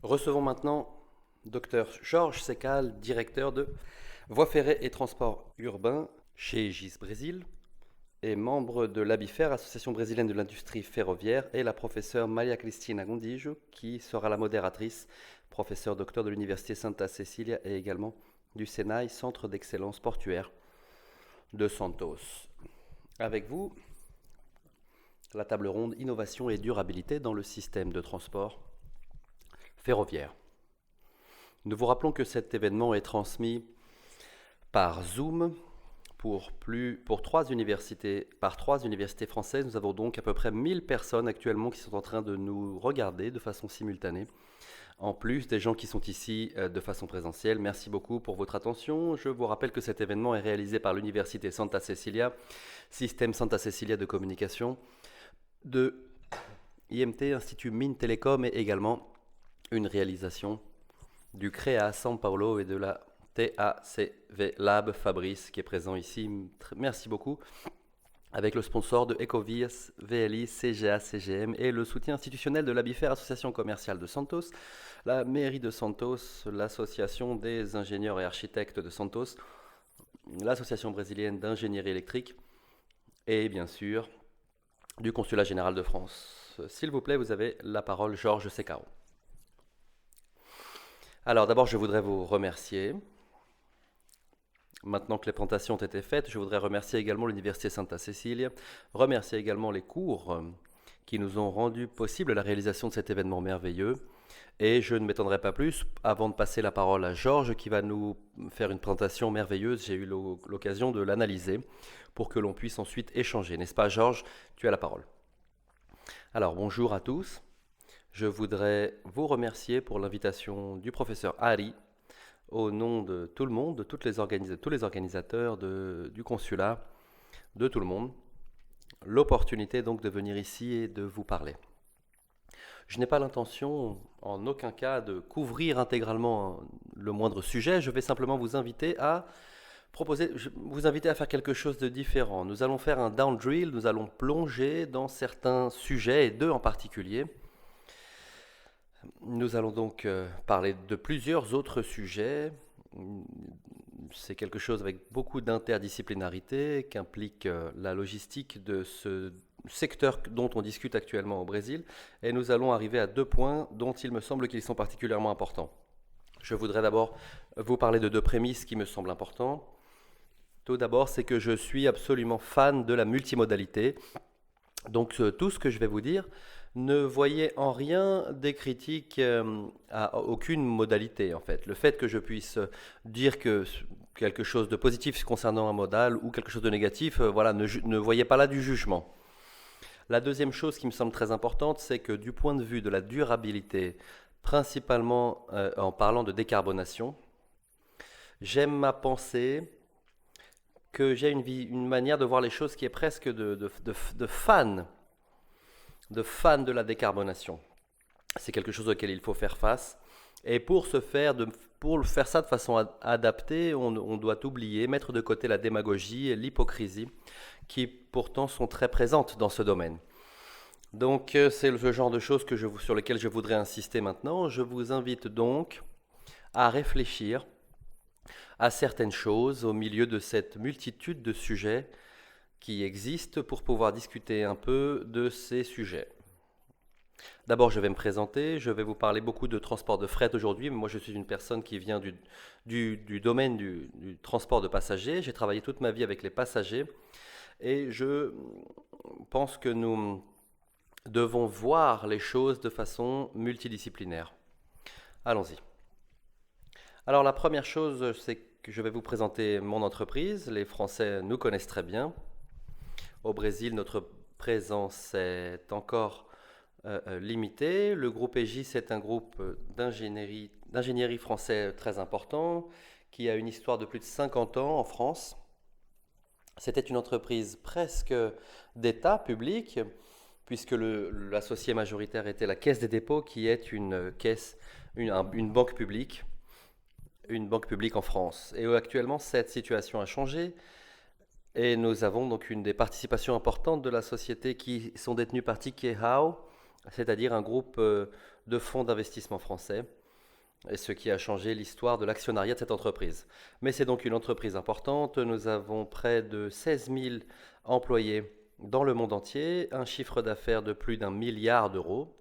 Recevons maintenant Dr Jorge Secal, directeur de Voies ferrées et transports urbains chez GIS Brésil et membre de l'ABIFER, Association brésilienne de l'industrie ferroviaire, et la professeure Maria Cristina Gondijo, qui sera la modératrice, professeure docteur de l'Université Santa Cecilia et également du SENAI, Centre d'excellence portuaire de Santos. Avec vous, la table ronde Innovation et durabilité dans le système de transport ferroviaire. Nous vous rappelons que cet événement est transmis par Zoom par trois universités françaises. Nous avons donc à peu près 1000 personnes actuellement qui sont en train de nous regarder de façon simultanée. En plus des gens qui sont ici de façon présentielle, merci beaucoup pour votre attention. Je vous rappelle que cet événement est réalisé par l'Université Santa Cecilia, système Santa Cecilia de communication, de IMT, Institut Mines Télécom, et également une réalisation du CREA São Paulo et de la TACV Lab Fabrice qui est présent ici. Merci beaucoup. Avec le sponsor de Ecovias, VLI, CGA, CGM et le soutien institutionnel de l'ABIFER, Association commerciale de Santos, la mairie de Santos, l'association des ingénieurs et architectes de Santos, l'association brésilienne d'ingénierie électrique et bien sûr du consulat général de France. S'il vous plaît, vous avez la parole, Jorge Secao. Alors d'abord, je voudrais vous remercier. Maintenant que les présentations ont été faites, je voudrais remercier également l'Université Santa Cecilia, remercier également les cours qui nous ont rendu possible la réalisation de cet événement merveilleux. Et je ne m'étendrai pas plus avant de passer la parole à Georges qui va nous faire une présentation merveilleuse. J'ai eu l'occasion de l'analyser pour que l'on puisse ensuite échanger. N'est-ce pas, Georges? Tu as la parole. Alors, bonjour à tous. Je voudrais vous remercier pour l'invitation du professeur Ari au nom de tout le monde, de tous les organisateurs du consulat, de tout le monde, l'opportunité donc de venir ici et de vous parler. Je n'ai pas l'intention en aucun cas de couvrir intégralement le moindre sujet, je vais simplement vous inviter à faire quelque chose de différent. Nous allons faire un down drill, nous allons plonger dans certains sujets, et deux en particulier. Nous allons donc parler de plusieurs autres sujets. C'est quelque chose avec beaucoup d'interdisciplinarité qu'implique la logistique de ce secteur dont on discute actuellement au Brésil. Et nous allons arriver à deux points dont il me semble qu'ils sont particulièrement importants. Je voudrais d'abord vous parler de deux prémices qui me semblent importantes. Tout d'abord, c'est que je suis absolument fan de la multimodalité. Donc tout ce que je vais vous dire, ne voyez en rien des critiques à aucune modalité en fait. Le fait que je puisse dire que quelque chose de positif concernant un modal ou quelque chose de négatif, voilà, ne voyez pas là du jugement. La deuxième chose qui me semble très importante, c'est que du point de vue de la durabilité, principalement en parlant de décarbonation, j'aime à penser que j'ai une manière de voir les choses qui est presque de fan de la décarbonation. C'est quelque chose auquel il faut faire face. Et pour faire ça de façon adaptée, on doit oublier, mettre de côté la démagogie et l'hypocrisie qui pourtant sont très présentes dans ce domaine. Donc c'est le genre de choses sur lesquelles je voudrais insister maintenant. Je vous invite donc à réfléchir à certaines choses au milieu de cette multitude de sujets qui existent pour pouvoir discuter un peu de ces sujets. D'abord, je vais me présenter, je vais vous parler beaucoup de transport de fret aujourd'hui, mais moi je suis une personne qui vient du domaine du transport de passagers. J'ai travaillé toute ma vie avec les passagers et je pense que nous devons voir les choses de façon multidisciplinaire. Allons-y. Alors la première chose, c'est que je vais vous présenter mon entreprise. Les Français nous connaissent très bien. Au Brésil, notre présence est encore limitée. Le groupe EGIS est un groupe d'ingénierie français très important qui a une histoire de plus de 50 ans en France. C'était une entreprise presque d'État public, puisque l'associé majoritaire était la Caisse des dépôts, qui est une banque publique en France. Et actuellement, cette situation a changé. Et nous avons donc une des participations importantes de la société qui sont détenues par Tikehau, c'est-à-dire un groupe de fonds d'investissement français, et ce qui a changé l'histoire de l'actionnariat de cette entreprise. Mais c'est donc une entreprise importante. Nous avons près de 16 000 employés dans le monde entier, un chiffre d'affaires de plus d'1 milliard d'euros.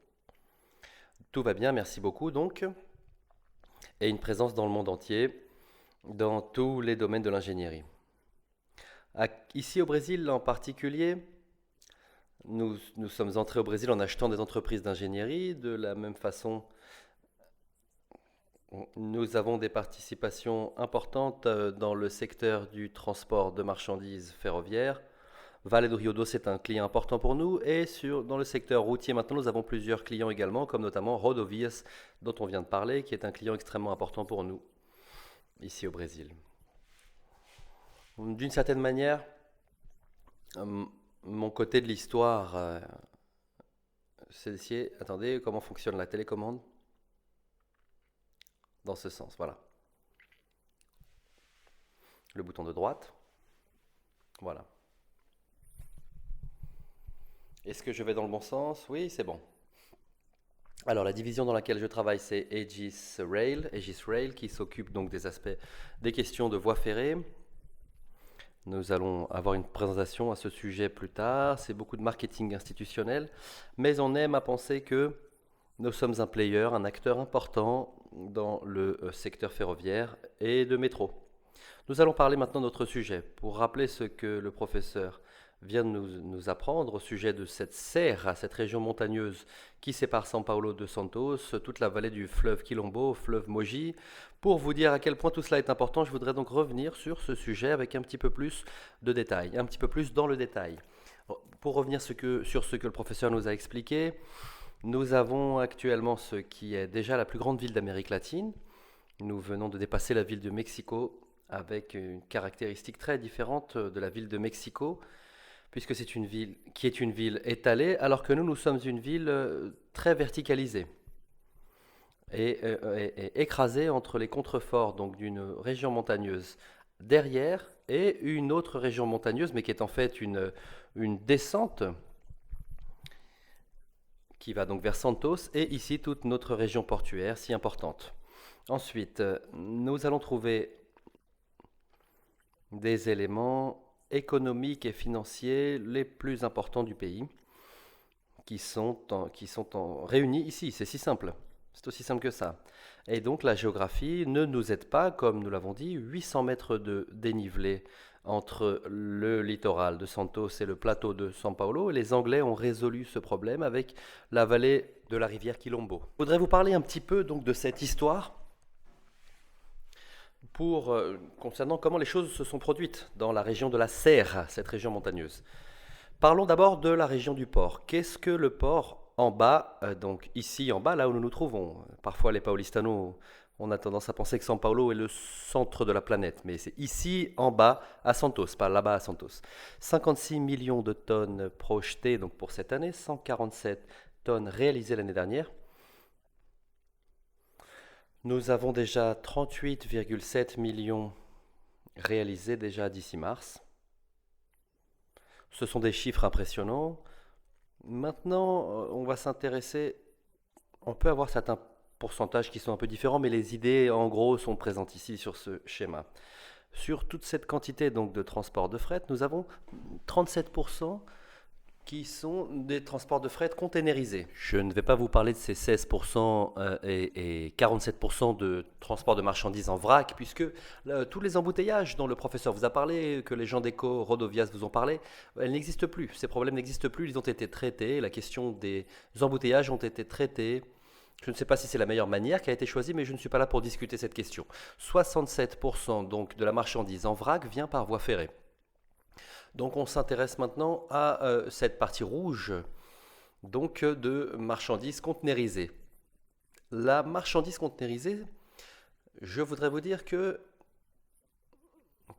Tout va bien, merci beaucoup donc, et une présence dans le monde entier, dans tous les domaines de l'ingénierie. Ici au Brésil en particulier, nous sommes entrés au Brésil en achetant des entreprises d'ingénierie. De la même façon, nous avons des participations importantes dans le secteur du transport de marchandises ferroviaires. Vale do Rio Doce est un client important pour nous, et dans le secteur routier maintenant, nous avons plusieurs clients également, comme notamment Rodovias, dont on vient de parler, qui est un client extrêmement important pour nous, ici au Brésil. D'une certaine manière, mon côté de l'histoire, c'est d'essayer... Attendez, comment fonctionne la télécommande? Dans ce sens, voilà. Le bouton de droite, voilà. Est-ce que je vais dans le bon sens? Oui, c'est bon. Alors, la division dans laquelle je travaille, c'est Aegis Rail, qui s'occupe donc des aspects, des questions de voies ferrées. Nous allons avoir une présentation à ce sujet plus tard. C'est beaucoup de marketing institutionnel, mais on aime à penser que nous sommes un player, un acteur important dans le secteur ferroviaire et de métro. Nous allons parler maintenant de notre sujet. Pour rappeler ce que le professeur vient de nous apprendre au sujet de cette serra, cette région montagneuse qui sépare São Paulo de Santos, toute la vallée du fleuve Quilombo, fleuve Mogi. Pour vous dire à quel point tout cela est important, je voudrais donc revenir sur ce sujet avec un petit peu plus de détails, un petit peu plus dans le détail. Pour revenir sur ce que le professeur nous a expliqué, nous avons actuellement ce qui est déjà la plus grande ville d'Amérique latine. Nous venons de dépasser la ville de Mexico avec une caractéristique très différente de la ville de Mexico, puisque c'est une ville qui est une ville étalée, alors que nous sommes une ville très verticalisée et écrasée entre les contreforts donc d'une région montagneuse derrière et une autre région montagneuse, mais qui est en fait une descente qui va donc vers Santos, et ici toute notre région portuaire si importante. Ensuite, nous allons trouver des éléments économiques et financiers les plus importants du pays qui sont réunis ici. C'est si simple, c'est aussi simple que ça. Et donc la géographie ne nous aide pas, comme nous l'avons dit, 800 mètres de dénivelé entre le littoral de Santos et le plateau de São Paulo. Les Anglais ont résolu ce problème avec la vallée de la rivière Quilombo. Je voudrais vous parler un petit peu donc de cette histoire concernant comment les choses se sont produites dans la région de la Serra, cette région montagneuse. Parlons d'abord de la région du port. Qu'est-ce que le port en bas, donc ici en bas, là où nous nous trouvons? Parfois les paulistanos, on a tendance à penser que São Paulo est le centre de la planète, mais c'est ici en bas à Santos, pas là-bas à Santos. 56 millions de tonnes projetées donc pour cette année, 147 tonnes réalisées l'année dernière. Nous avons déjà 38,7 millions réalisés déjà d'ici mars. Ce sont des chiffres impressionnants. Maintenant, on va s'intéresser, on peut avoir certains pourcentages qui sont un peu différents, mais les idées en gros sont présentes ici sur ce schéma. Sur toute cette quantité donc de transport de fret, nous avons 37% qui sont des transports de fret containerisés. Je ne vais pas vous parler de ces 16% et 47% de transport de marchandises en vrac, puisque tous les embouteillages dont le professeur vous a parlé, que les gens d'Eco, Rodovias vous ont parlé, elles n'existent plus. Ces problèmes n'existent plus, ils ont été traités. La question des embouteillages ont été traités. Je ne sais pas si c'est la meilleure manière qui a été choisie, mais je ne suis pas là pour discuter cette question. 67% donc de la marchandise en vrac vient par voie ferrée. Donc on s'intéresse maintenant à cette partie rouge donc, de marchandises conteneurisées. La marchandise conteneurisée, je voudrais vous dire que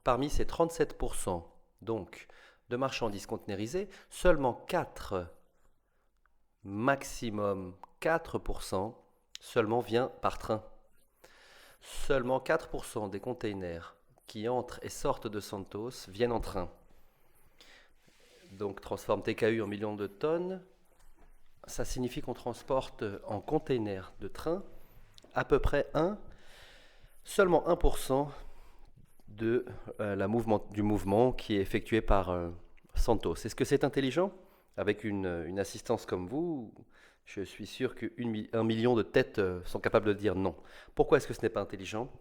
parmi ces 37% donc, de marchandises conteneurisées, seulement 4, maximum 4% seulement vient par train. Seulement 4% des containers qui entrent et sortent de Santos viennent en train. Donc transforme TKU en millions de tonnes. Ça signifie qu'on transporte en container de train à peu près seulement 1% du mouvement qui est effectué par Santos. Est-ce que c'est intelligent? Avec une assistance comme vous, je suis sûr qu'un million de têtes sont capables de dire non. Pourquoi est-ce que ce n'est pas intelligent?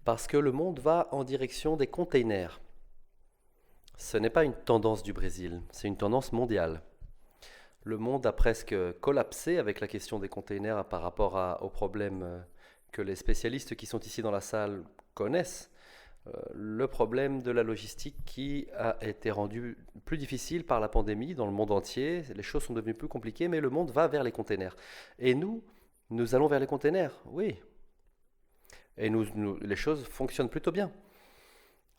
Parce que le monde va en direction des containers. Ce n'est pas une tendance du Brésil, c'est une tendance mondiale. Le monde a presque collapsé avec la question des containers par rapport aux problèmes que les spécialistes qui sont ici dans la salle connaissent. Le problème de la logistique qui a été rendu plus difficile par la pandémie dans le monde entier. Les choses sont devenues plus compliquées, mais le monde va vers les containers. Et nous allons vers les containers, oui. Et les choses fonctionnent plutôt bien.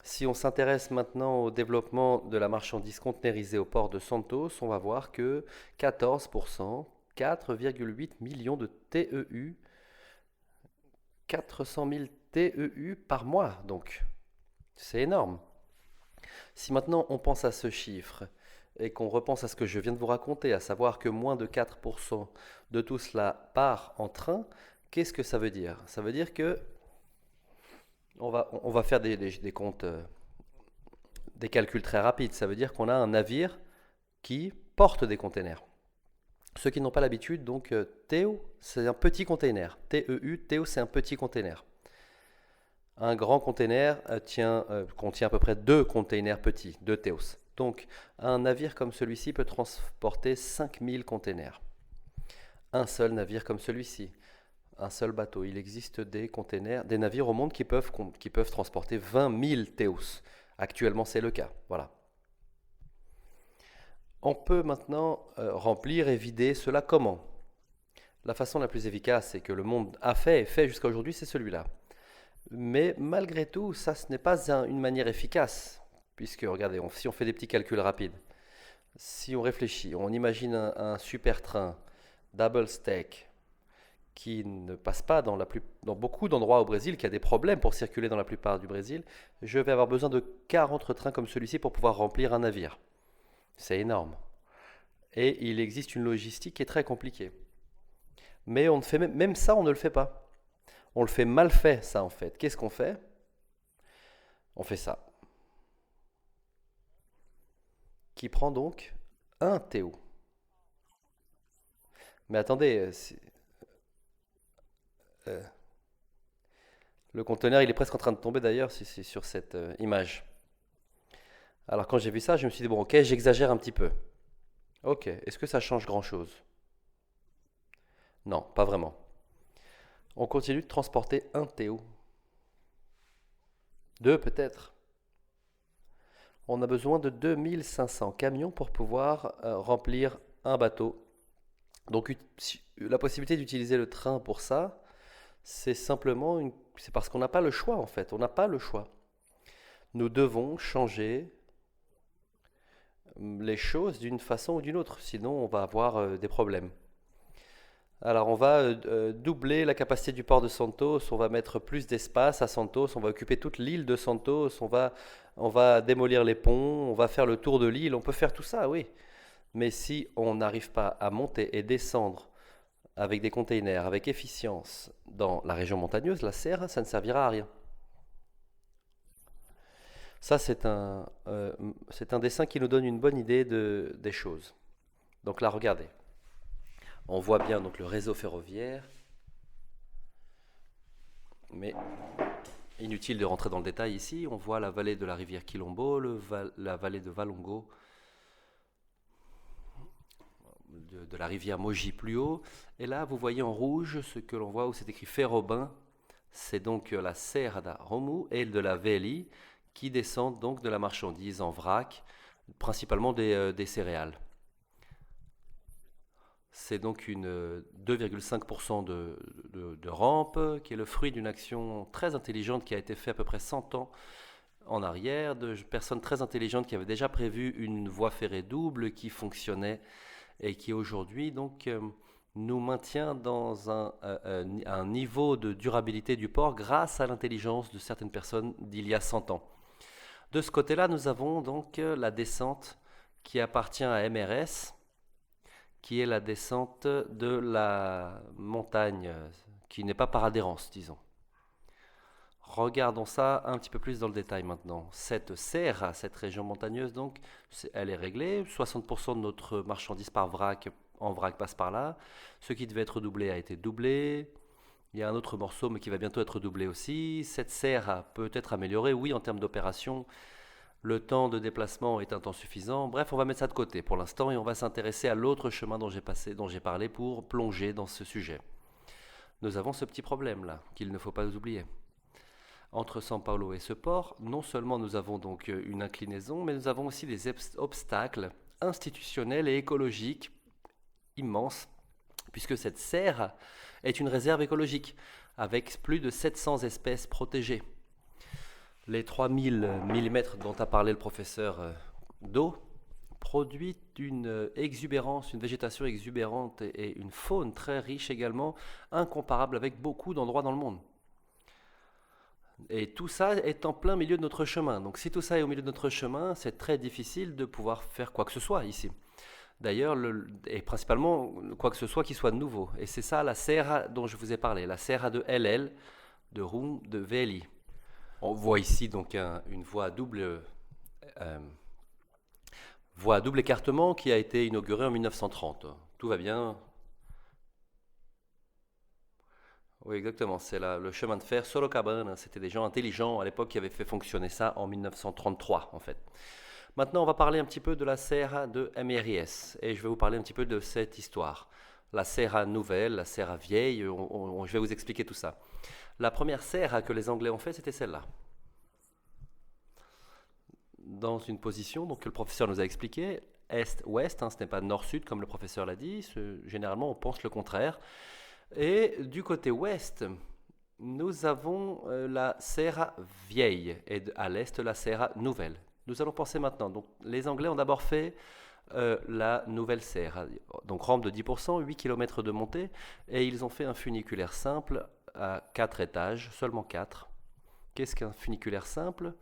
Si on s'intéresse maintenant au développement de la marchandise conteneurisée au port de Santos, on va voir que 14%, 4,8 millions de TEU, 400 000 TEU par mois, donc c'est énorme. Si maintenant on pense à ce chiffre et qu'on repense à ce que je viens de vous raconter, à savoir que moins de 4% de tout cela part en train, qu'est-ce que ça veut dire? Ça veut dire que on va faire des comptes, des calculs très rapides. Ça veut dire qu'on a un navire qui porte des containers. Ceux qui n'ont pas l'habitude, donc TEU, c'est un petit container. TEU, TEU, c'est un petit container. Un grand container contient à peu près 2 containers petits, 2 TEUs. Donc un navire comme celui-ci peut transporter 5000 containers. Un seul navire comme celui-ci, un seul bateau. Il existe des containers, des navires au monde qui peuvent transporter 20 000 TEUs. Actuellement, c'est le cas. Voilà. On peut maintenant remplir et vider cela comment? La façon la plus efficace et que le monde a fait et fait jusqu'à aujourd'hui, c'est celui-là. Mais malgré tout, ça, ce n'est pas une manière efficace, puisque, regardez, si on fait des petits calculs rapides, si on réfléchit, on imagine un super train double stack qui ne passe pas dans beaucoup d'endroits au Brésil, qui a des problèmes pour circuler dans la plupart du Brésil, je vais avoir besoin de 40 trains comme celui-ci pour pouvoir remplir un navire. C'est énorme. Et il existe une logistique qui est très compliquée. Mais on ne fait même ça, on ne le fait pas. On le fait mal fait, ça, en fait. Qu'est-ce qu'on fait? On fait ça. Qui prend donc un TEU. Mais attendez, le conteneur, il est presque en train de tomber d'ailleurs, c'est sur cette image. Alors quand j'ai vu ça, je me suis dit, bon ok, j'exagère un petit peu. Ok, est-ce que ça change grand-chose? Non, pas vraiment. On continue de transporter un TEU. 2 peut-être. On a besoin de 2500 camions pour pouvoir remplir un bateau. Donc la possibilité d'utiliser le train pour ça, c'est parce qu'on n'a pas le choix en fait. On n'a pas le choix. Nous devons changer les choses d'une façon ou d'une autre, sinon on va avoir des problèmes. Alors on va doubler la capacité du port de Santos, on va mettre plus d'espace à Santos, on va occuper toute l'île de Santos, on va démolir les ponts, on va faire le tour de l'île, on peut faire tout ça, oui. Mais si on n'arrive pas à monter et descendre avec des containers, avec efficience dans la région montagneuse, la serre, ça ne servira à rien. Ça, c'est un dessin qui nous donne une bonne idée des choses. Donc là, regardez. On voit bien donc le réseau ferroviaire, mais inutile de rentrer dans le détail ici. On voit la vallée de la rivière Quilombo, la vallée de Valongo, de la rivière Mogi plus haut. Et là, vous voyez en rouge ce que l'on voit où c'est écrit Ferrobin. C'est donc la Serra da Romu et de la Veli qui descendent donc de la marchandise en vrac, principalement des céréales. C'est donc une 2,5% de rampe qui est le fruit d'une action très intelligente qui a été faite à peu près 100 ans en arrière, de personnes très intelligentes qui avaient déjà prévu une voie ferrée double qui fonctionnait et qui aujourd'hui donc nous maintient dans un niveau de durabilité du port grâce à l'intelligence de certaines personnes d'il y a 100 ans. De ce côté-là, nous avons donc la descente qui appartient à MRS, qui est la descente de la montagne, qui n'est pas par adhérence, disons. Regardons ça un petit peu plus dans le détail maintenant. Cette serre, cette région montagneuse, donc, elle est réglée. 60% de notre marchandise en vrac passe par là. Ce qui devait être doublé a été doublé. Il y a un autre morceau, mais qui va bientôt être doublé aussi. Cette serre peut être améliorée, oui, en termes d'opération. Le temps de déplacement est un temps suffisant. Bref, on va mettre ça de côté pour l'instant et on va s'intéresser à l'autre chemin dont j'ai parlé pour plonger dans ce sujet. Nous avons ce petit problème là, qu'il ne faut pas oublier. Entre São Paulo et ce port, non seulement nous avons donc une inclinaison, mais nous avons aussi des obstacles institutionnels et écologiques immenses, puisque cette serre est une réserve écologique, avec plus de 700 espèces protégées. Les 3000 mm dont a parlé le professeur d'eau produit une exubérance, une végétation exubérante et une faune très riche également, incomparable avec beaucoup d'endroits dans le monde. Et tout ça est en plein milieu de notre chemin. Donc si tout ça est au milieu de notre chemin, c'est très difficile de pouvoir faire quoi que ce soit ici. D'ailleurs, et principalement quoi que ce soit qui soit nouveau. Et c'est ça la serra dont je vous ai parlé, la serra de LL, de Rum de Veli. On voit ici donc une voie à double écartement qui a été inaugurée en 1930. Tout va bien. Oui, exactement. C'est le chemin de fer Sorocabana. C'était des gens intelligents à l'époque qui avaient fait fonctionner ça en 1933, en fait. Maintenant, on va parler un petit peu de la serra de MRIS. Et je vais vous parler un petit peu de cette histoire. La serra nouvelle, la serra vieille, je vais vous expliquer tout ça. La première serra que les Anglais ont fait, c'était celle-là. Dans une position donc, que le professeur nous a expliqué, est-ouest, ce n'est pas nord-sud comme le professeur l'a dit, généralement on pense le contraire. Et du côté ouest, nous avons la serra vieille et à l'est la serra nouvelle. Nous allons penser maintenant. Donc, les Anglais ont d'abord fait la nouvelle serra, donc rampe de 10%, 8 km de montée, et ils ont fait un funiculaire simple à 4 étages, seulement 4. Qu'est-ce qu'un funiculaire simple?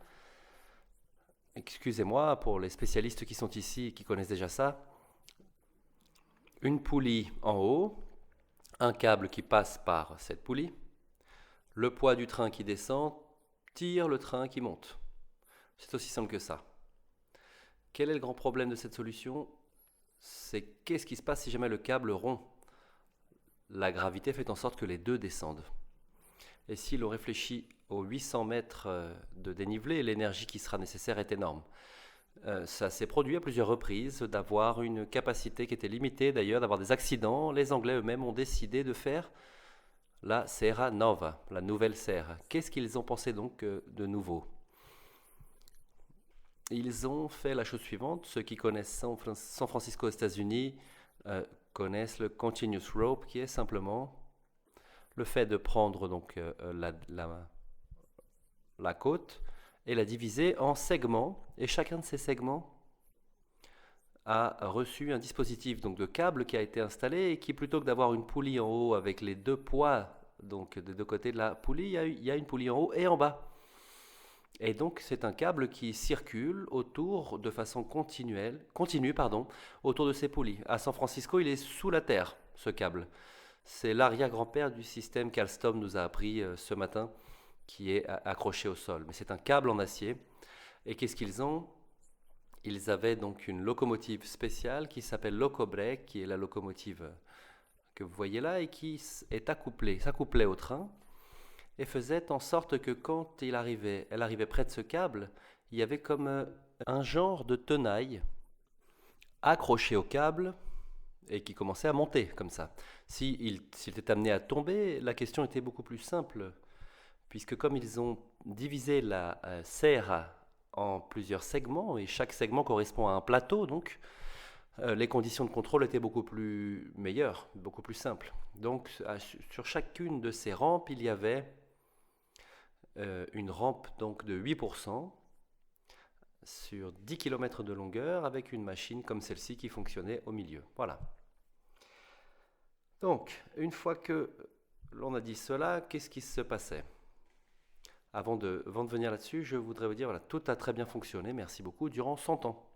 Excusez-moi pour les spécialistes qui sont ici et qui connaissent déjà ça. Une poulie en haut, un câble qui passe par cette poulie, le poids du train qui descend tire le train qui monte. C'est aussi simple que ça. Quel est le grand problème de cette solution? C'est qu'est-ce qui se passe si jamais le câble rompt? La gravité fait en sorte que les deux descendent. Et si l'on réfléchit aux 800 mètres de dénivelé, l'énergie qui sera nécessaire est énorme. Ça s'est produit à plusieurs reprises d'avoir une capacité qui était limitée, d'ailleurs, d'avoir des accidents. Les Anglais eux-mêmes ont décidé de faire la Serra Nova, la nouvelle serre. Qu'est-ce qu'ils ont pensé donc de nouveau? Ils ont fait la chose suivante. Ceux qui connaissent San Francisco aux États-Unis connaissent le Continuous Rope, qui est simplement le fait de prendre donc la côte et la diviser en segments. Et chacun de ces segments a reçu un dispositif donc de câble qui a été installé et qui, plutôt que d'avoir une poulie en haut avec les deux poids donc des deux côtés de la poulie, il y a une poulie en haut et en bas. Et donc c'est un câble qui circule autour de façon continue, autour de ces poulies. À San Francisco, il est sous la terre, ce câble. C'est l'arrière-grand-père du système qu'Alstom nous a appris ce matin, qui est accroché au sol. Mais c'est un câble en acier. Et qu'est-ce qu'ils ont? Ils avaient donc une locomotive spéciale qui s'appelle Locobrec, qui est la locomotive que vous voyez là, et qui s'accouplait au train, et faisait en sorte que quand elle arrivait près de ce câble, il y avait comme un genre de tenaille accroché au câble, et qui commençait à monter comme ça. S'il était amené à tomber, la question était beaucoup plus simple, puisque comme ils ont divisé la serre en plusieurs segments, et chaque segment correspond à un plateau, donc les conditions de contrôle étaient beaucoup plus meilleures, beaucoup plus simples. Donc sur chacune de ces rampes, il y avait une rampe donc, de 8% sur 10 km de longueur avec une machine comme celle-ci qui fonctionnait au milieu. Voilà. Donc, une fois que l'on a dit cela, qu'est-ce qui se passait? Avant de venir là-dessus, je voudrais vous dire, voilà, tout a très bien fonctionné, merci beaucoup, durant 100 ans.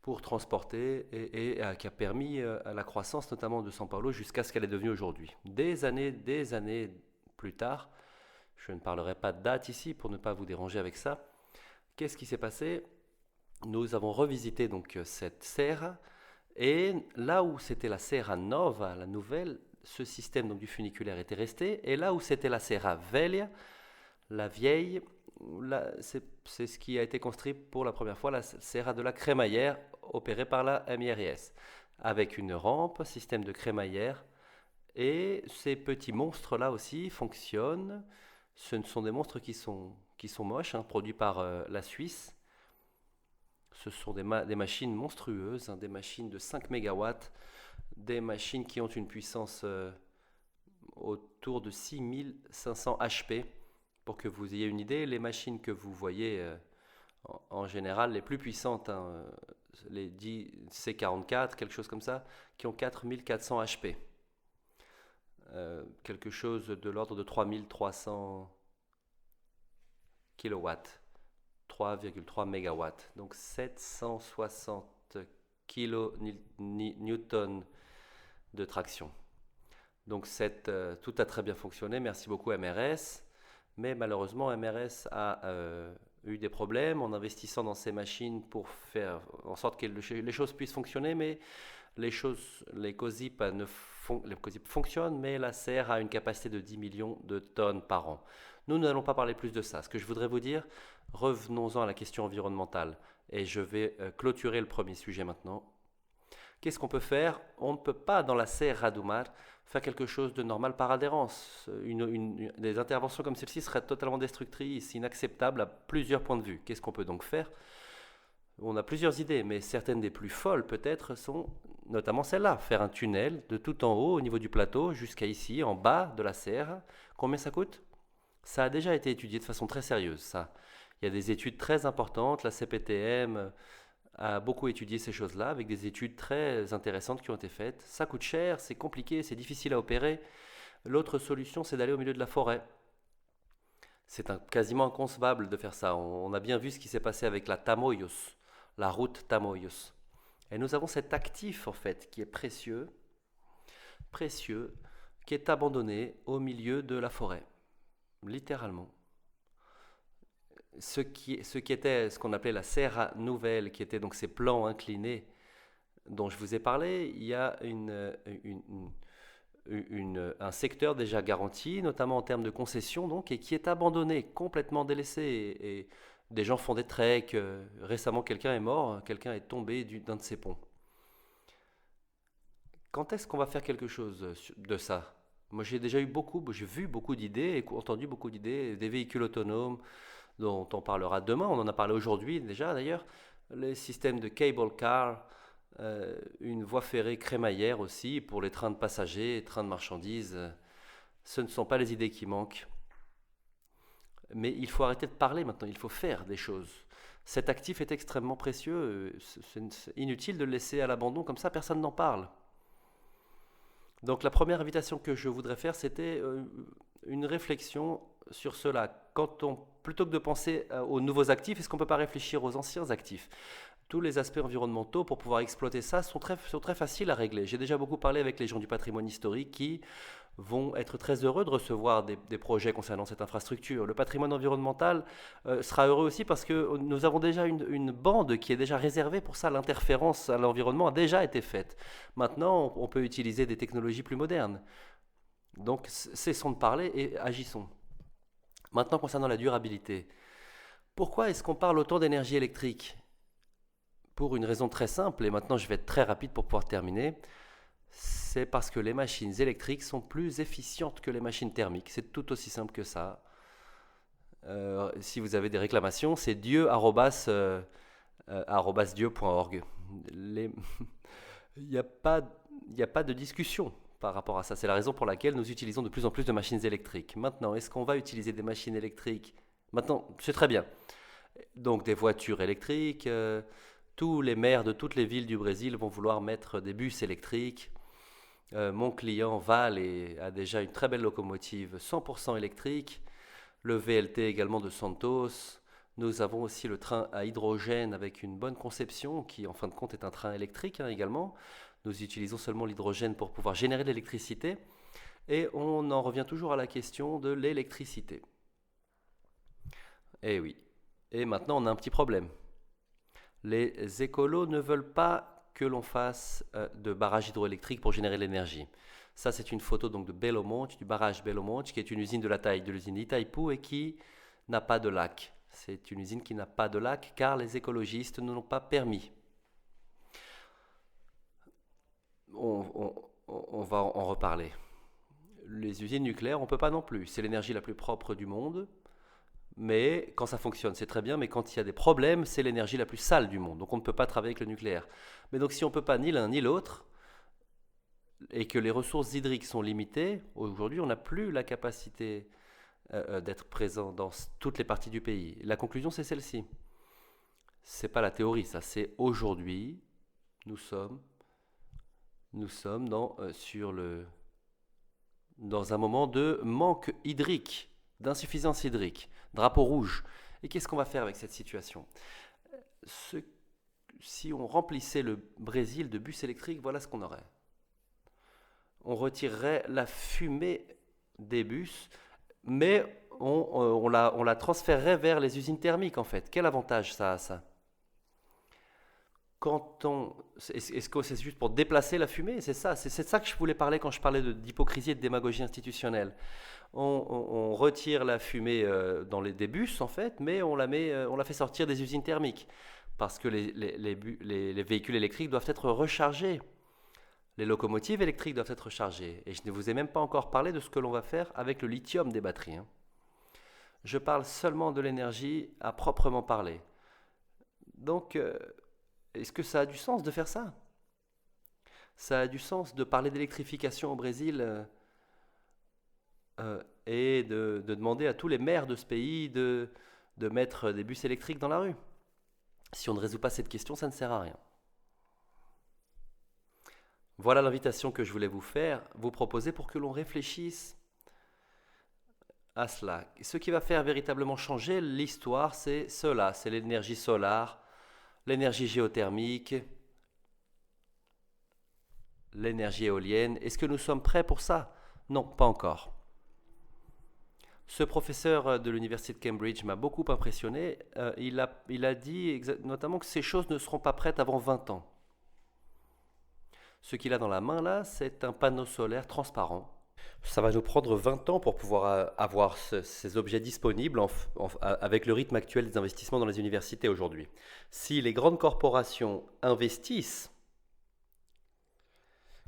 pour transporter et qui a permis à la croissance notamment de São Paulo jusqu'à ce qu'elle est devenue aujourd'hui. Des années plus tard, je ne parlerai pas de date ici pour ne pas vous déranger avec ça. Qu'est-ce qui s'est passé? Nous avons revisité donc cette serre et là où c'était la Serra Nova, la nouvelle, ce système donc, du funiculaire était resté et là où c'était la Serra Velha, la vieille, c'est ce qui a été construit pour la première fois, la Serra de la Crémaillère, opérée par la MIRS, avec une rampe, système de crémaillère. Et ces petits monstres-là aussi fonctionnent. Ce sont des monstres qui sont moches, hein, produits par la Suisse. Ce sont des machines monstrueuses, hein, des machines de 5 mégawatts, des machines qui ont une puissance autour de 6500 HP. Pour que vous ayez une idée, les machines que vous voyez en général, les plus puissantes, hein, les C44, quelque chose comme ça, qui ont 4400 HP. Quelque chose de l'ordre de 3300 kilowatts, 3,3 mégawatts. Donc 760 kilonewtons de traction. Donc tout a très bien fonctionné, merci beaucoup MRS. Mais malheureusement, MRS a eu des problèmes en investissant dans ces machines pour faire en sorte que les choses puissent fonctionner, mais les COSIP fonctionnent, mais la serre a une capacité de 10 millions de tonnes par an. Nous n'allons pas parler plus de ça. Ce que je voudrais vous dire, revenons-en à la question environnementale. Et je vais clôturer le premier sujet maintenant. Qu'est-ce qu'on peut faire? On ne peut pas, dans la Serra do Mar, faire quelque chose de normal par adhérence. Des interventions comme celle-ci seraient totalement destructrices, inacceptables à plusieurs points de vue. Qu'est-ce qu'on peut donc faire? On a plusieurs idées, mais certaines des plus folles peut-être sont notamment celle-là. Faire un tunnel de tout en haut au niveau du plateau jusqu'à ici, en bas de la serre. Combien ça coûte? Ça a déjà été étudié de façon très sérieuse, ça. Il y a des études très importantes, la CPTM a beaucoup étudié ces choses-là avec des études très intéressantes qui ont été faites. Ça coûte cher, c'est compliqué, c'est difficile à opérer. L'autre solution, c'est d'aller au milieu de la forêt. C'est quasiment inconcevable de faire ça. On a bien vu ce qui s'est passé avec la Tamoios, la route Tamoios. Et nous avons cet actif, en fait, qui est précieux, qui est abandonné au milieu de la forêt, littéralement. Ce qui était ce qu'on appelait la Serra Nouvelle, qui était donc ces plans inclinés dont je vous ai parlé, il y a un secteur déjà garanti, notamment en termes de concession, donc, et qui est abandonné, complètement délaissé. Et des gens font des treks. Récemment, quelqu'un est mort, quelqu'un est tombé d'un de ces ponts. Quand est-ce qu'on va faire quelque chose de ça? Moi, j'ai vu beaucoup d'idées et entendu beaucoup d'idées, des véhicules autonomes, dont on parlera demain, on en a parlé aujourd'hui déjà d'ailleurs, les systèmes de cable car, une voie ferrée crémaillère aussi pour les trains de passagers, trains de marchandises, ce ne sont pas les idées qui manquent. Mais il faut arrêter de parler maintenant, il faut faire des choses. Cet actif est extrêmement précieux, c'est inutile de le laisser à l'abandon comme ça, personne n'en parle. Donc la première invitation que je voudrais faire, c'était une réflexion sur cela. Plutôt que de penser aux nouveaux actifs, est-ce qu'on ne peut pas réfléchir aux anciens actifs? Tous les aspects environnementaux pour pouvoir exploiter ça sont très faciles à régler. J'ai déjà beaucoup parlé avec les gens du patrimoine historique qui vont être très heureux de recevoir des projets concernant cette infrastructure. Le patrimoine environnemental sera heureux aussi parce que nous avons déjà une bande qui est déjà réservée pour ça. L'interférence à l'environnement a déjà été faite. Maintenant, on peut utiliser des technologies plus modernes. Donc, cessons de parler et agissons. Maintenant, concernant la durabilité, pourquoi est-ce qu'on parle autant d'énergie électrique? Pour une raison très simple, et maintenant je vais être très rapide pour pouvoir terminer, c'est parce que les machines électriques sont plus efficientes que les machines thermiques. C'est tout aussi simple que ça. Si vous avez des réclamations, c'est dieu@dieu.org. Il n'y a pas de discussion par rapport à ça. C'est la raison pour laquelle nous utilisons de plus en plus de machines électriques. Maintenant, est-ce qu'on va utiliser des machines électriques? Maintenant, c'est très bien. Donc des voitures électriques, tous les maires de toutes les villes du Brésil vont vouloir mettre des bus électriques. Mon client Val a déjà une très belle locomotive 100% électrique. Le VLT également de Santos. Nous avons aussi le train à hydrogène avec une bonne conception qui, en fin de compte, est un train électrique également. Nous utilisons seulement l'hydrogène pour pouvoir générer de l'électricité. Et on en revient toujours à la question de l'électricité. Eh oui. Et maintenant, on a un petit problème. Les écolos ne veulent pas que l'on fasse de barrages hydroélectriques pour générer de l'énergie. Ça, c'est une photo donc de Belo Monte, du barrage Belo Monte, qui est une usine de la taille de l'usine d'Itaipu et qui n'a pas de lac. C'est une usine qui n'a pas de lac car les écologistes ne l'ont pas permis. On va en reparler. Les usines nucléaires, on ne peut pas non plus. C'est l'énergie la plus propre du monde. Mais quand ça fonctionne, c'est très bien, mais quand il y a des problèmes, c'est l'énergie la plus sale du monde. Donc on ne peut pas travailler avec le nucléaire. Mais donc si on ne peut pas ni l'un ni l'autre, et que les ressources hydriques sont limitées, aujourd'hui on n'a plus la capacité d'être présent dans toutes les parties du pays. La conclusion c'est celle-ci. C'est pas la théorie, ça, c'est aujourd'hui, nous sommes dans un moment de manque hydrique, d'insuffisance hydrique, drapeau rouge. Et qu'est-ce qu'on va faire avec cette situation? Si on remplissait le Brésil de bus électriques, voilà ce qu'on aurait. On retirerait la fumée des bus, mais on la transférerait vers les usines thermiques en fait. Quel avantage ça a ça? Est-ce que c'est juste pour déplacer la fumée? C'est ça que je voulais parler quand je parlais d'hypocrisie et de démagogie institutionnelle. On retire la fumée des bus en fait, mais on la fait sortir des usines thermiques parce que les véhicules électriques doivent être rechargés. Les locomotives électriques doivent être rechargées. Et je ne vous ai même pas encore parlé de ce que l'on va faire avec le lithium des batteries. Je parle seulement de l'énergie à proprement parler. Donc, est-ce que ça a du sens de faire ça? Ça a du sens de parler d'électrification au Brésil et de demander à tous les maires de ce pays de mettre des bus électriques dans la rue? Si on ne résout pas cette question, ça ne sert à rien. Voilà l'invitation que je voulais vous proposer pour que l'on réfléchisse à cela. Ce qui va faire véritablement changer l'histoire, c'est cela, c'est l'énergie solaire, l'énergie géothermique, l'énergie éolienne. Est-ce que nous sommes prêts pour ça? Non, pas encore. Ce professeur de l'université de Cambridge m'a beaucoup impressionné. Il a dit notamment que ces choses ne seront pas prêtes avant 20 ans. Ce qu'il a dans la main là, c'est un panneau solaire transparent. Ça va nous prendre 20 ans pour pouvoir avoir ces objets disponibles avec le rythme actuel des investissements dans les universités aujourd'hui. Si les grandes corporations investissent,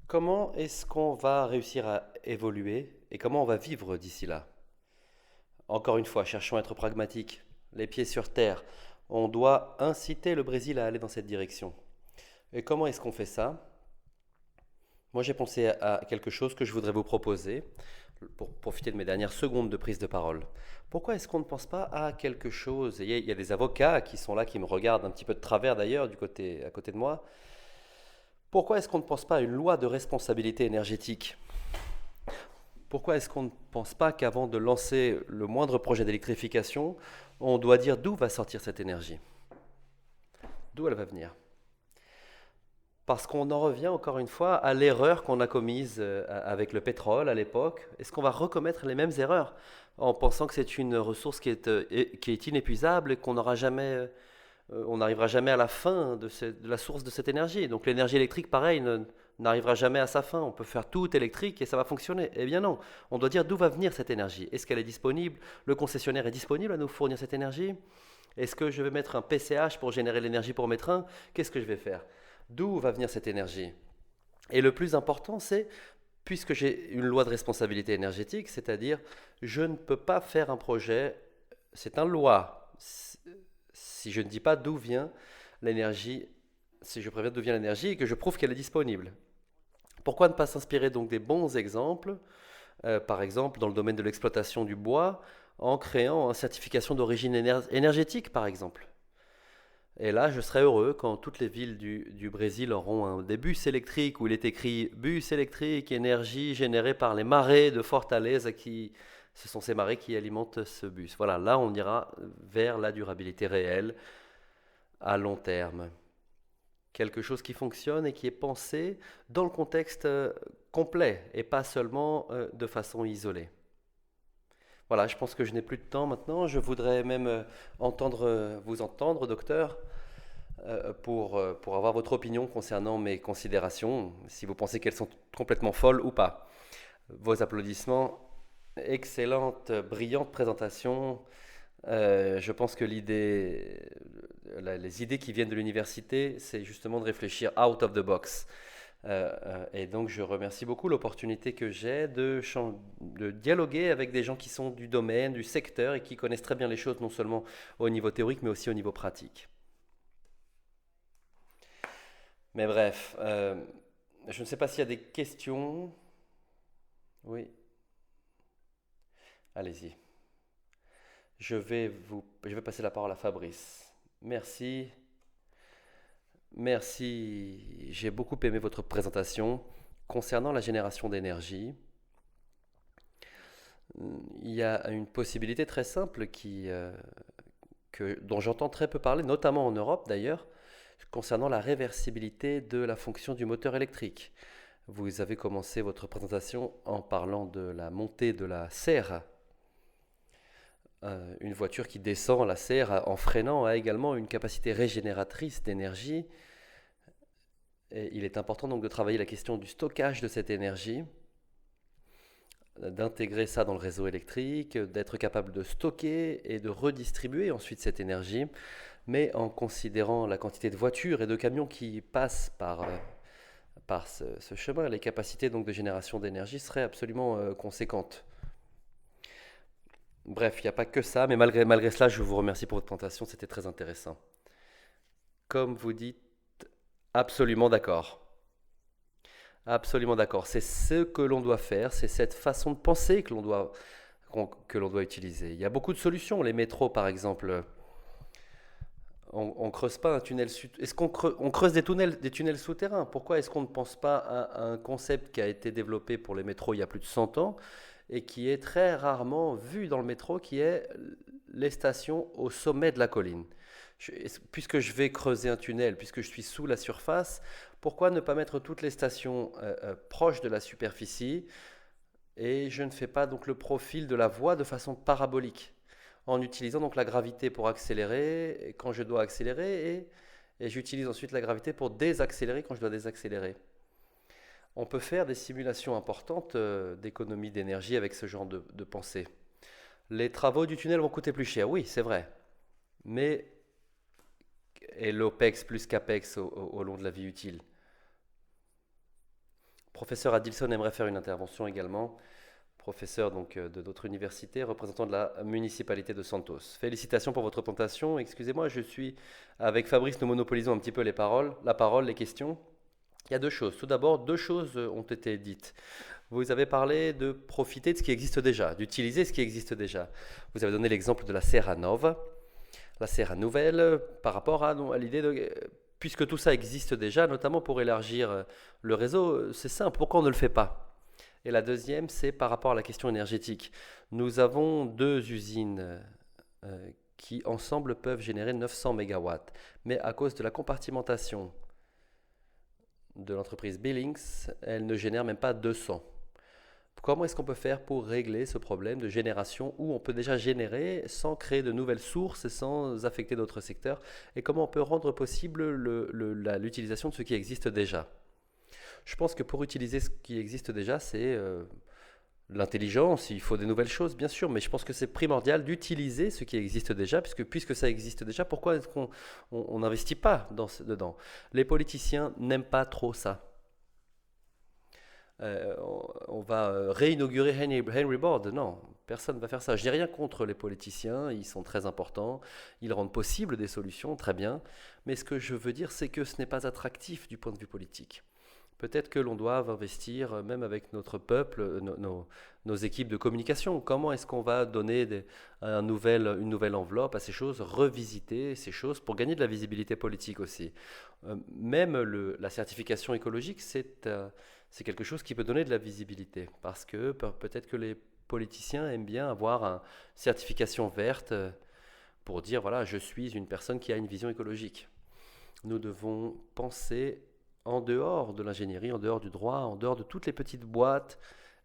comment est-ce qu'on va réussir à évoluer et comment on va vivre d'ici là? Encore une fois, cherchons à être pragmatiques, les pieds sur terre. On doit inciter le Brésil à aller dans cette direction. Et comment est-ce qu'on fait ça? Moi, j'ai pensé à quelque chose que je voudrais vous proposer pour profiter de mes dernières secondes de prise de parole. Pourquoi est-ce qu'on ne pense pas à quelque chose? Il y a des avocats qui sont là, qui me regardent un petit peu de travers d'ailleurs, à côté de moi. Pourquoi est-ce qu'on ne pense pas à une loi de responsabilité énergétique? Pourquoi est-ce qu'on ne pense pas qu'avant de lancer le moindre projet d'électrification, on doit dire d'où va sortir cette énergie? D'où elle va venir? Parce qu'on en revient encore une fois à l'erreur qu'on a commise avec le pétrole à l'époque. Est-ce qu'on va recommettre les mêmes erreurs en pensant que c'est une ressource qui est inépuisable et qu'on on n'arrivera jamais à la fin de la source de cette énergie? Donc l'énergie électrique, pareil, n'arrivera jamais à sa fin. On peut faire tout électrique et ça va fonctionner. Eh bien non, on doit dire d'où va venir cette énergie. Est-ce qu'elle est disponible? Le concessionnaire est disponible à nous fournir cette énergie? Est-ce que je vais mettre un PCH pour générer l'énergie pour mes trains? Qu'est-ce que je vais faire? D'où va venir cette énergie? Et le plus important, c'est, puisque j'ai une loi de responsabilité énergétique, c'est-à-dire je ne peux pas faire un projet, c'est une loi. Si je ne dis pas d'où vient l'énergie, si je préviens d'où vient l'énergie et que je prouve qu'elle est disponible. Pourquoi ne pas s'inspirer donc des bons exemples, par exemple dans le domaine de l'exploitation du bois, en créant une certification d'origine énergétique, par exemple? Et là, je serai heureux quand toutes les villes du Brésil auront des bus électriques où il est écrit « bus électrique, énergie générée par les marées de Fortaleza qui Ce sont ces marées qui alimentent ce bus. Voilà, là on ira vers la durabilité réelle à long terme. Quelque chose qui fonctionne et qui est pensé dans le contexte complet et pas seulement de façon isolée. Voilà, je pense que je n'ai plus de temps maintenant. Je voudrais même vous entendre, docteur, pour avoir votre opinion concernant mes considérations, si vous pensez qu'elles sont complètement folles ou pas. Vos applaudissements. Excellente, brillante présentation. Je pense que les idées qui viennent de l'université, c'est justement de réfléchir out of the box. Et donc, je remercie beaucoup l'opportunité que j'ai de dialoguer avec des gens qui sont du domaine, du secteur et qui connaissent très bien les choses, non seulement au niveau théorique, mais aussi au niveau pratique. Mais bref, je ne sais pas s'il y a des questions. Oui, allez-y. Je vais passer la parole à Fabrice. Merci, merci. J'ai beaucoup aimé votre présentation concernant la génération d'énergie. Il y a une possibilité très simple dont j'entends très peu parler, notamment en Europe d'ailleurs, concernant la réversibilité de la fonction du moteur électrique. Vous avez commencé votre présentation en parlant de la montée de la serre. Une voiture qui descend la serre en freinant a également une capacité régénératrice d'énergie. Et il est important donc de travailler la question du stockage de cette énergie, d'intégrer ça dans le réseau électrique, d'être capable de stocker et de redistribuer ensuite cette énergie, mais en considérant la quantité de voitures et de camions qui passent par ce chemin, les capacités donc de génération d'énergie seraient absolument conséquentes. Bref, il n'y a pas que ça, mais malgré cela, je vous remercie pour votre présentation, c'était très intéressant. Comme vous dites, absolument d'accord. Absolument d'accord. C'est ce que l'on doit faire, c'est cette façon de penser que l'on doit utiliser. Il y a beaucoup de solutions. Les métros, par exemple, on creuse pas un tunnel. Est-ce on creuse des tunnels souterrains? Pourquoi est-ce qu'on ne pense pas à un concept qui a été développé pour les métros il y a plus de 100 ans et qui est très rarement vu dans le métro, qui est les stations au sommet de la colline? Puisque je vais creuser un tunnel, puisque je suis sous la surface, pourquoi ne pas mettre toutes les stations proches de la superficie et je ne fais pas donc le profil de la voie de façon parabolique en utilisant donc la gravité pour accélérer quand je dois accélérer et j'utilise ensuite la gravité pour désaccélérer quand je dois désaccélérer. On peut faire des simulations importantes d'économie d'énergie avec ce genre de pensée. Les travaux du tunnel vont coûter plus cher, oui, c'est vrai. Mais et l'OPEX plus CAPEX au long de la vie utile. Professeur Adilson aimerait faire une intervention également. Professeur donc de notre université, représentant de la municipalité de Santos. Félicitations pour votre présentation. Excusez-moi, je suis avec Fabrice, nous monopolisons un petit peu la parole, les questions. Il y a deux choses. Tout d'abord, deux choses ont été dites. Vous avez parlé de profiter de ce qui existe déjà, d'utiliser ce qui existe déjà. Vous avez donné l'exemple de la Serra Nova, la Serra Nouvelle, par rapport à l'idée de... Puisque tout ça existe déjà, notamment pour élargir le réseau, c'est simple, pourquoi on ne le fait pas? Et la deuxième, c'est par rapport à la question énergétique. Nous avons deux usines qui ensemble peuvent générer 900 mégawatts, mais à cause de la compartimentation de l'entreprise Billings, elle ne génère même pas 200. Comment est-ce qu'on peut faire pour régler ce problème de génération où on peut déjà générer sans créer de nouvelles sources et sans affecter d'autres secteurs? Et comment on peut rendre possible l'utilisation de ce qui existe déjà? Je pense que pour utiliser ce qui existe déjà, c'est l'intelligence, il faut des nouvelles choses, bien sûr, mais je pense que c'est primordial d'utiliser ce qui existe déjà, puisque ça existe déjà, pourquoi est-ce qu'on n'investit pas dedans? Les politiciens n'aiment pas trop ça. On va réinaugurer Henry Board. Non, personne ne va faire ça. Je n'ai rien contre les politiciens, ils sont très importants, ils rendent possible des solutions, très bien. Mais ce que je veux dire, c'est que ce n'est pas attractif du point de vue politique. Peut-être que l'on doit investir, même avec notre peuple, nos équipes de communication. Comment est-ce qu'on va donner une nouvelle enveloppe à ces choses, revisiter ces choses pour gagner de la visibilité politique aussi. Même la certification écologique, c'est quelque chose qui peut donner de la visibilité parce que peut-être que les politiciens aiment bien avoir une certification verte pour dire, voilà, je suis une personne qui a une vision écologique. Nous devons penser en dehors de l'ingénierie, en dehors du droit, en dehors de toutes les petites boîtes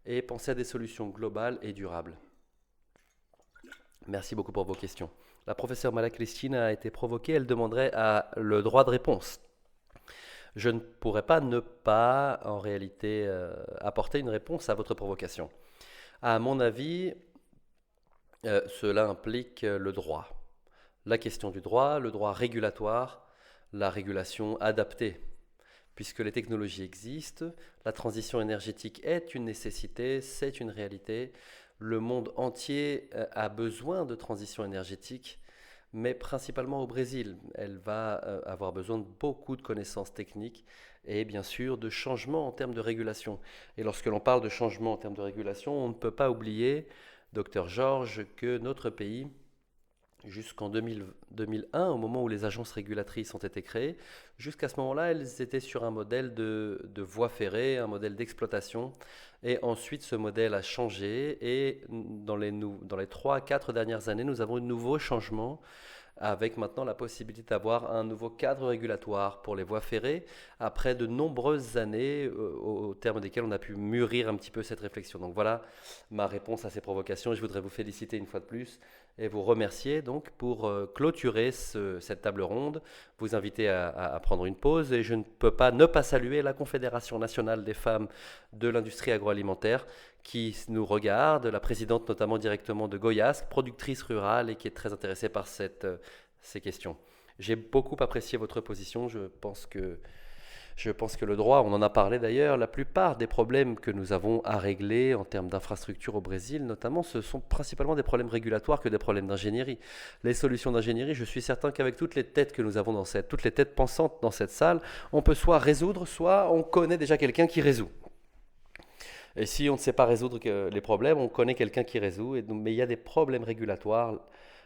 et penser à des solutions globales et durables. Merci beaucoup pour vos questions. La professeure Mala Christine a été provoquée, elle demanderait le droit de réponse. Je ne pourrais pas ne pas, en réalité, apporter une réponse à votre provocation. À mon avis, cela implique le droit. La question du droit, le droit régulatoire, la régulation adaptée. Puisque les technologies existent, la transition énergétique est une nécessité, c'est une réalité. Le monde entier a besoin de transition énergétique, mais principalement au Brésil. Elle va avoir besoin de beaucoup de connaissances techniques et bien sûr de changements en termes de régulation. Et lorsque l'on parle de changements en termes de régulation, on ne peut pas oublier, docteur Georges, que notre pays, jusqu'en 2001, au moment où les agences régulatrices ont été créées, jusqu'à ce moment-là, elles étaient sur un modèle de voie ferrée, un modèle d'exploitation. Et ensuite, ce modèle a changé. Et dans les 3 à 4 dernières années, nous avons un nouveau changement avec maintenant la possibilité d'avoir un nouveau cadre régulatoire pour les voies ferrées, après de nombreuses années au terme desquelles on a pu mûrir un petit peu cette réflexion. Donc voilà ma réponse à ces provocations. Je voudrais vous féliciter une fois de plus et vous remercier donc pour clôturer cette table ronde, vous inviter à prendre une pause, et je ne peux pas ne pas saluer la Confédération nationale des femmes de l'industrie agroalimentaire qui nous regarde, la présidente notamment directement de Goiás, productrice rurale et qui est très intéressée par ces questions. J'ai beaucoup apprécié votre position, je pense que le droit, on en a parlé d'ailleurs, la plupart des problèmes que nous avons à régler en termes d'infrastructures au Brésil, notamment, ce sont principalement des problèmes régulatoires que des problèmes d'ingénierie. Les solutions d'ingénierie, je suis certain qu'avec toutes les têtes que nous avons toutes les têtes pensantes dans cette salle, on peut soit résoudre, soit on connaît déjà quelqu'un qui résout. Et si on ne sait pas résoudre les problèmes, on connaît quelqu'un qui résout. Mais il y a des problèmes régulatoires,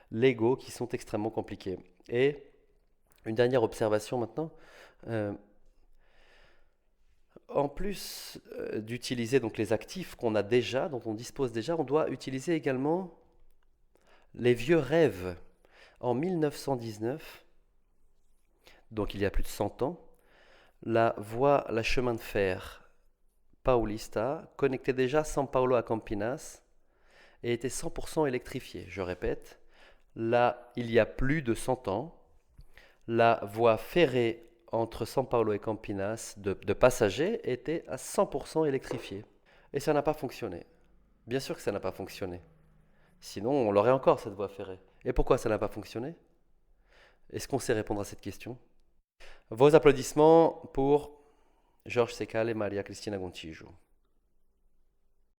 légaux, qui sont extrêmement compliqués. Et une dernière observation maintenant. En plus d'utiliser donc les actifs qu'on a déjà, dont on dispose déjà, on doit utiliser également les vieux rêves. En 1919, donc il y a plus de 100 ans, la chemin de fer Paulista connectait déjà São Paulo à Campinas et était 100% électrifié. Je répète, là, il y a plus de 100 ans, la voie ferrée entre São Paulo et Campinas de passagers était à 100% électrifiée. Et ça n'a pas fonctionné. Bien sûr que ça n'a pas fonctionné. Sinon, on l'aurait encore, cette voie ferrée. Et pourquoi ça n'a pas fonctionné? Est-ce qu'on sait répondre à cette question? Vos applaudissements pour Jorge Secal et Maria Cristina Gontijo.